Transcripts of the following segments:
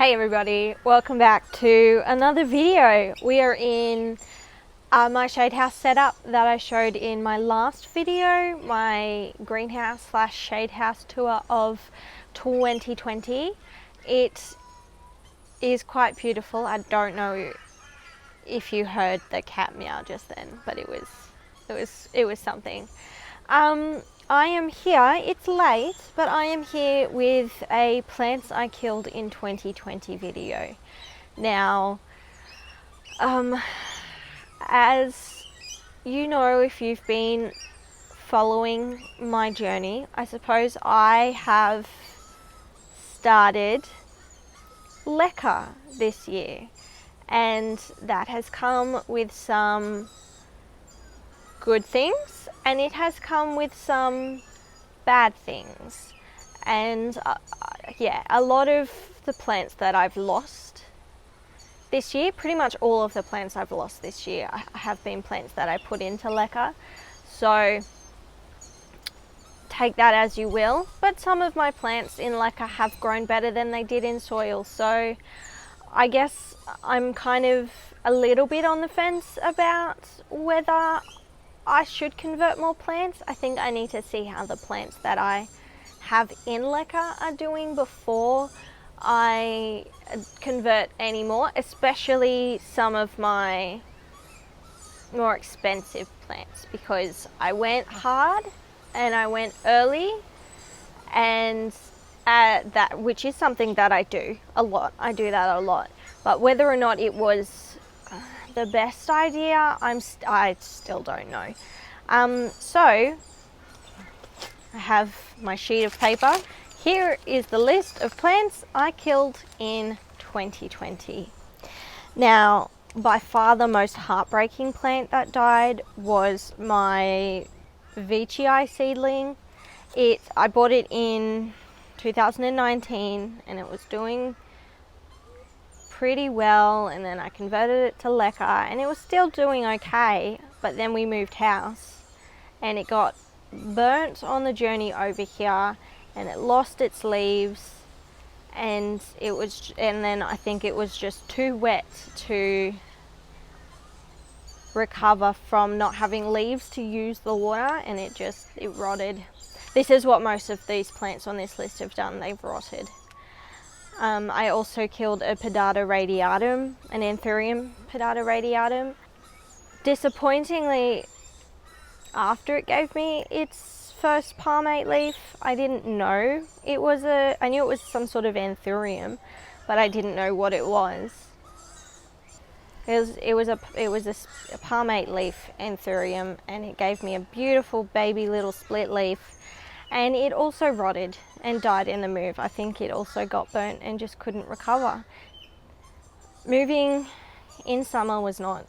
Hey everybody, welcome back to another video. We are in my shade house setup that I showed in my last video, my greenhouse slash shade house tour of 2020. It is quite beautiful. I don't know if you heard the cat meow just then, but it was something. I am here, it's late, but I am here with a plants I killed in 2020 video. Now, as you know, if you've been following my journey, I suppose I have started LECA this year, and that has come with some good things and it has come with some bad things. And yeah, a lot of the plants that I've lost this year, pretty much all of the plants I've lost this year have been plants that I put into LECA. So take that as you will, but some of my plants in LECA have grown better than they did in soil. So I guess I'm kind of a little bit on the fence about whether I should convert more plants. I think I need to see how the plants that I have in LECA are doing before I convert any more, especially some of my more expensive plants, because I went hard and I went early, and which is something that I do a lot. I do that a lot, but whether or not it was the best idea, I still don't know. So I have my sheet of paper. Here is the list of plants I killed in 2020. Now, by far the most heartbreaking plant that died was my Veitchii seedling. I bought it in 2019 and it was doing pretty well, and then I converted it to LECA and it was still doing okay, but then we moved house and it got burnt on the journey over here and it lost its leaves, and then I think it was just too wet to recover from not having leaves to use the water, and it rotted. This is what most of these plants on this list have done, they've rotted. I also killed a Pedata radiatum, an Anthurium Pedata radiatum. Disappointingly, after it gave me its first palmate leaf, I didn't know I knew it was some sort of Anthurium, but I didn't know what it was. It was a palmate leaf Anthurium, and it gave me a beautiful baby little split leaf. And it also rotted and died in the move. I think it also got burnt and just couldn't recover. Moving in summer was not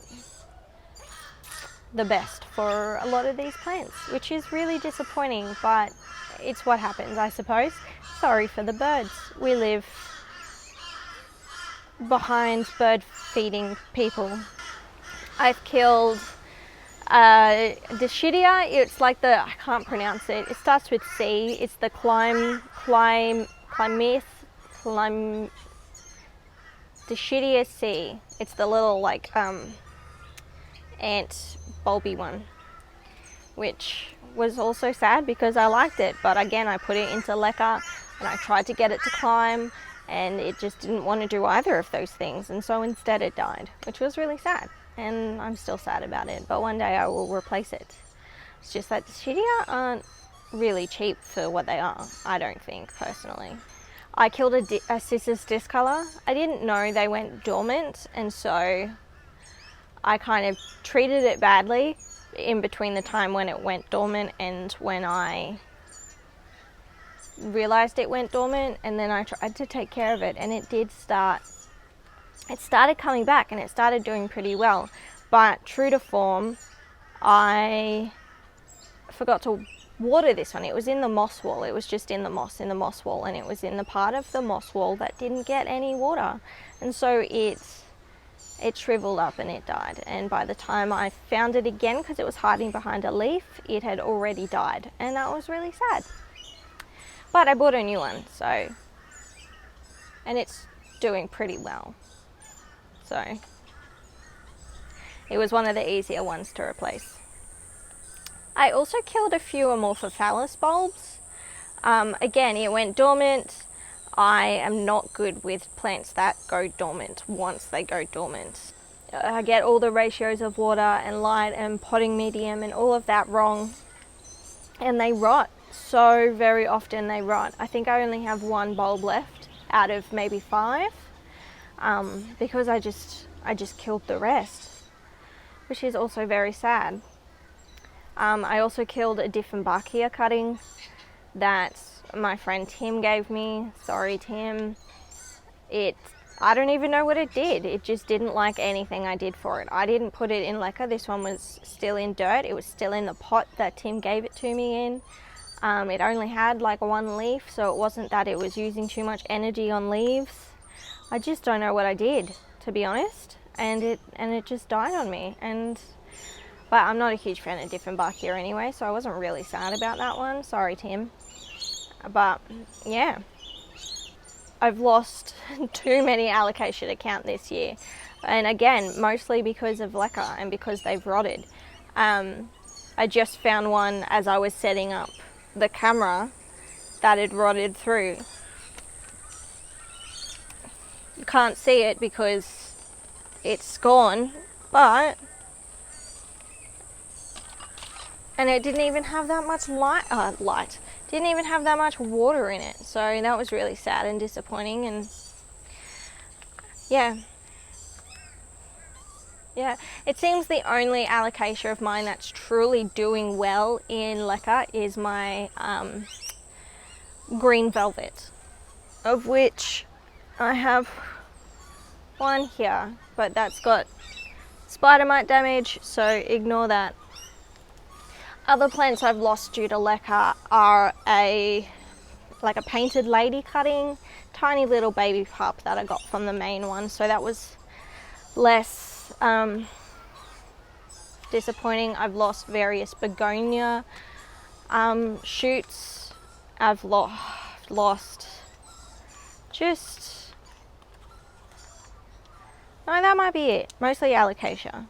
the best for a lot of these plants, which is really disappointing, but it's what happens, I suppose. Sorry for the birds. We live behind bird feeding people. I've killed Dischidia. It's like I can't pronounce it. It starts with C. It's the Dischidia C. It's the little ant bulby one, which was also sad because I liked it, but again I put it into LECA and I tried to get it to climb and it just didn't want to do either of those things, and so instead it died, which was really sad. And I'm still sad about it, but one day I will replace it. It's just that Dischidia aren't really cheap for what they are, I don't think, personally. I killed a Cissus discolor. I didn't know they went dormant, and so I kind of treated it badly in between the time when it went dormant and when I realized it went dormant, and then I tried to take care of it, and it started coming back and it started doing pretty well, but true to form, I forgot to water this one. It was in the moss wall. It was just in the moss wall, and it was in the part of the moss wall that didn't get any water, and so it shriveled up and it died. And by the time I found it again, because it was hiding behind a leaf, it had already died, and that was really sad. But I bought a new one, so, and it's doing pretty well. So it was one of the easier ones to replace. I also killed a few Amorphophallus bulbs. Again, it went dormant. I am not good with plants that go dormant once they go dormant. I get all the ratios of water and light and potting medium and all of that wrong, and they rot. So very often they rot. I think I only have one bulb left out of maybe 5, because I just killed the rest, which is also very sad. I also killed a Dieffenbachia cutting that my friend Tim gave me. Sorry, Tim. I don't even know what it did. It just didn't like anything I did for it. I didn't put it in leca. This one was still in dirt. It was still in the pot that Tim gave it to me in. It only had like 1 leaf, so it wasn't that it was using too much energy on leaves. I just don't know what I did, to be honest. And it just died on me. But I'm not a huge fan of Dieffenbachia anyway, so I wasn't really sad about that one. Sorry, Tim. But yeah, I've lost too many alocasia to count this year. And again, mostly because of leca and because they've rotted. I just found one as I was setting up the camera that had rotted through. You can't see it because it's gone, but... And it didn't even have that much light. Didn't even have that much water in it. So that was really sad and disappointing. And yeah. It seems the only alocasia of mine that's truly doing well in leca is my green velvet, of which I have one here, but that's got spider mite damage, so ignore that. Other plants I've lost due to leca are like a painted lady cutting, tiny little baby pup that I got from the main one, so that was less disappointing. I've lost various begonia shoots. I've lost just... No, that might be it. Mostly alocasia.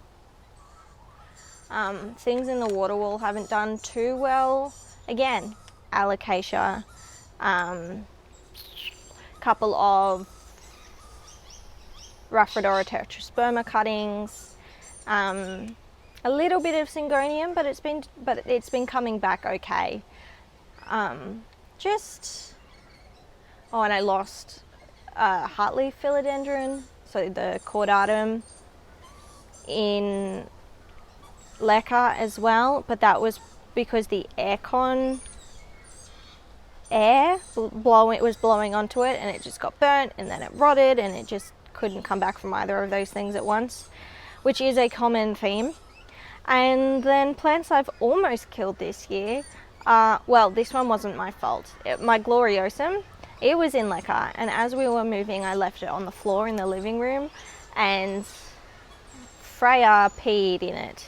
Things in the water wall haven't done too well. Again, alocasia. Couple of Rhaphodora tetrasperma cuttings. A little bit of Syngonium, but it's been coming back okay. And I lost heartleaf philodendron, so the caudatum, in leca as well, but that was because the aircon air was blowing onto it, and it just got burnt, and then it rotted, and it just couldn't come back from either of those things at once, which is a common theme. And then plants I've almost killed this year, well, this one wasn't my fault. My Gloriosum, it was in leca, and as we were moving I left it on the floor in the living room, and Freya peed in it.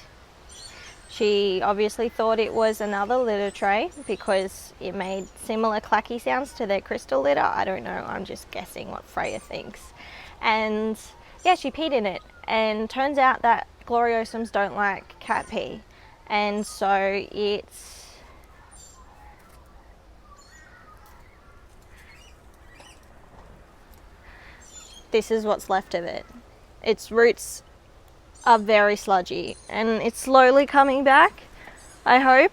She obviously thought it was another litter tray because it made similar clacky sounds to their crystal litter. I don't know, I'm just guessing what Freya thinks. And yeah, she peed in it, and turns out that Gloriosums don't like cat pee, and so this is what's left of it. Its roots are very sludgy, and it's slowly coming back, I hope,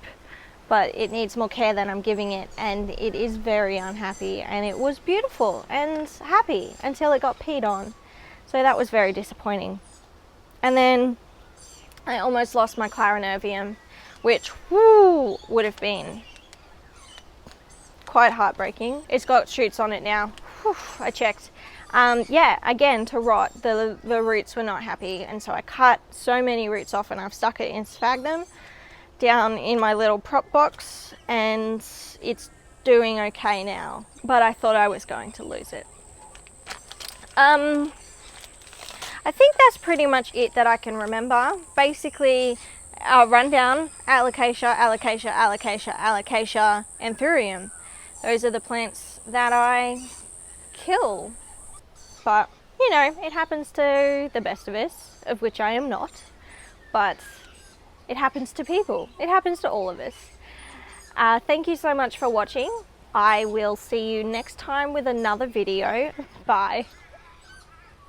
but it needs more care than I'm giving it, and it is very unhappy. And it was beautiful and happy until it got peed on, so that was very disappointing. And then I almost lost my Clarinervium, which would have been quite heartbreaking. It's got shoots on it now. I checked. Yeah, again, to rot. The roots were not happy, and so I cut so many roots off, and I've stuck it in sphagnum down in my little prop box, and it's doing okay now, but I thought I was going to lose it. I think that's pretty much it that I can remember. Basically, our rundown: alocasia, alocasia, alocasia, alocasia, anthurium. Those are the plants that I kill. But, you know, it happens to the best of us, of which I am not. But it happens to people. It happens to all of us. Thank you so much for watching. I will see you next time with another video. Bye.